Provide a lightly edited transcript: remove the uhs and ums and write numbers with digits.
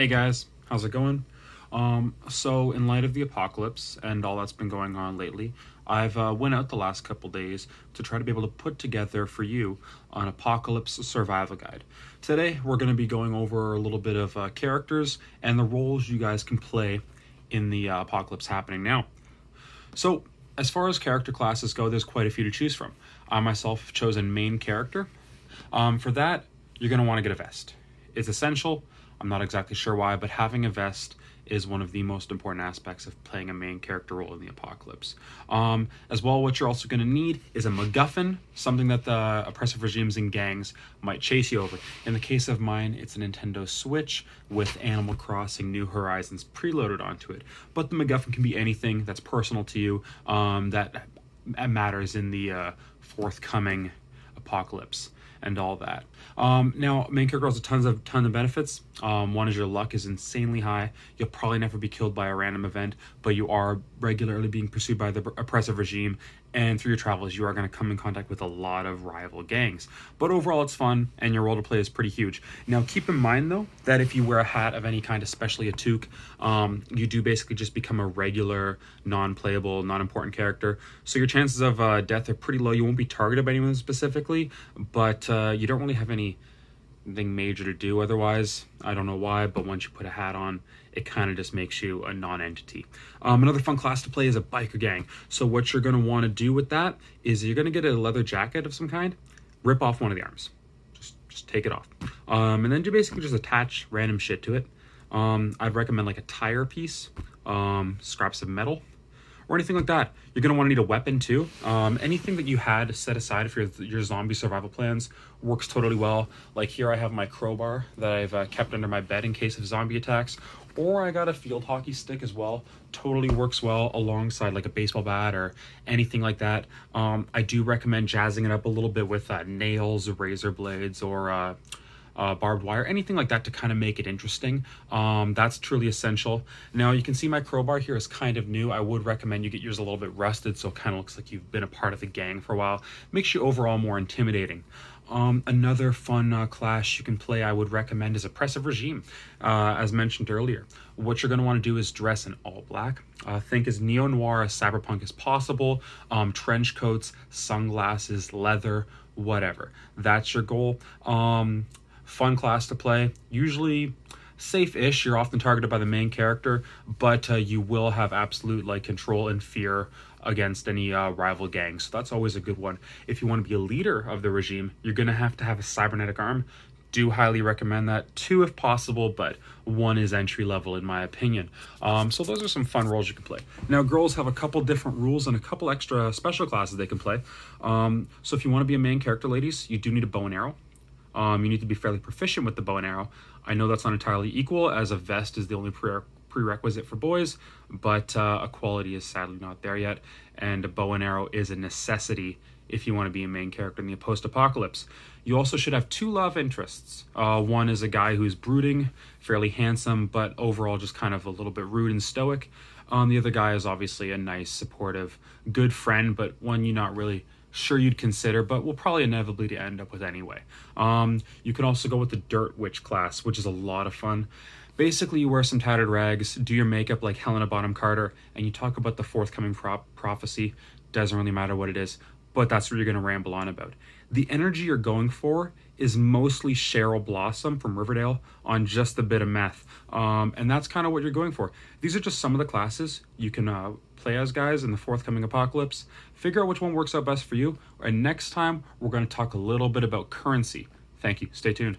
Hey guys, how's it going? So in light of the apocalypse and all that's been going on lately, I've went out the last couple days to try to be able to put together for you an apocalypse survival guide. Today we're going to be going over a little bit of characters and the roles you guys can play in the apocalypse happening now. So as far as character classes go, there's quite a few to choose from. I myself have chosen main character. For that, you're going to want to get a vest. It's essential. I'm not exactly sure why, but having a vest is one of the most important aspects of playing a main character role in the apocalypse. As well, what you're also going to need is a MacGuffin, something that the oppressive regimes and gangs might chase you over. In the case of mine, it's a Nintendo Switch with Animal Crossing New Horizons preloaded onto it. But the MacGuffin can be anything that's personal to you that matters in the forthcoming apocalypse and all that. Now, main character has a ton of benefits. One is your luck is insanely high. You'll probably never be killed by a random event, but you are regularly being pursued by the oppressive regime, and through your travels, you are going to come in contact with a lot of rival gangs. But overall, it's fun, and your role to play is pretty huge. Now, keep in mind, though, that if you wear a hat of any kind, especially a toque, you do basically just become a regular, non-playable, non-important character. So your chances of death are pretty low. You won't be targeted by anyone specifically, but you don't really have anything major to do otherwise. I don't know why, but once you put a hat on, it kind of just makes you a non-entity. Another fun class to play is a biker gang. So what you're going to want to do with that is you're going to get a leather jacket of some kind, rip off one of the arms. Just take it off. And then you basically just attach random shit to it. I'd recommend like a tire piece, scraps of metal, or anything like that. You're going to want to need a weapon too. Anything that you had set aside for your zombie survival plans works totally well. Like here I have my crowbar that I've kept under my bed in case of zombie attacks. Or I got a field hockey stick as well. Totally works well alongside like a baseball bat or anything like that. I do recommend jazzing it up a little bit with nails, razor blades, or barbed wire, anything like that to kind of make it interesting. That's truly essential. Now you can see my crowbar here is kind of new. I would recommend you get yours a little bit rusted so it kind of looks like you've been a part of the gang for a while. Makes you overall more intimidating. Another fun class you can play I would recommend is Oppressive Regime. As mentioned earlier, what you're going to want to do is dress in all black. Think as neo-noir as cyberpunk as possible. Trench coats, sunglasses, leather, whatever. That's your goal. Fun class to play. Usually safe-ish. You're often targeted by the main character, but you will have absolute like control and fear against any rival gangs. So that's always a good one. If you want to be a leader of the regime, you're going to have a cybernetic arm. Do highly recommend that. 2 if possible, but 1 is entry level in my opinion. So those are some fun roles you can play. Now girls have a couple different rules and a couple extra special classes they can play. So if you want to be a main character, ladies, you do need a bow and arrow. You need to be fairly proficient with the bow and arrow. I know that's not entirely equal, as a vest is the only prerequisite for boys, but equality is sadly not there yet, and a bow and arrow is a necessity if you want to be a main character in the post-apocalypse. You also should have 2 love interests. One is a guy who's brooding, fairly handsome, but overall just kind of a little bit rude and stoic. The other guy is obviously a nice, supportive, good friend, but one you're not really sure you'd consider, but will probably inevitably end up with anyway. You can also go with the Dirt Witch class, which is a lot of fun. Basically, you wear some tattered rags, do your makeup like Helena Bonham Carter, and you talk about the forthcoming prophecy. Doesn't really matter what it is, but that's what you're going to ramble on about. The energy you're going for is mostly Cheryl Blossom from Riverdale on just a bit of meth. And that's kind of what you're going for. These are just some of the classes you can play as, guys, in the forthcoming apocalypse. Figure out which one works out best for you. And next time, we're going to talk a little bit about currency. Thank you. Stay tuned.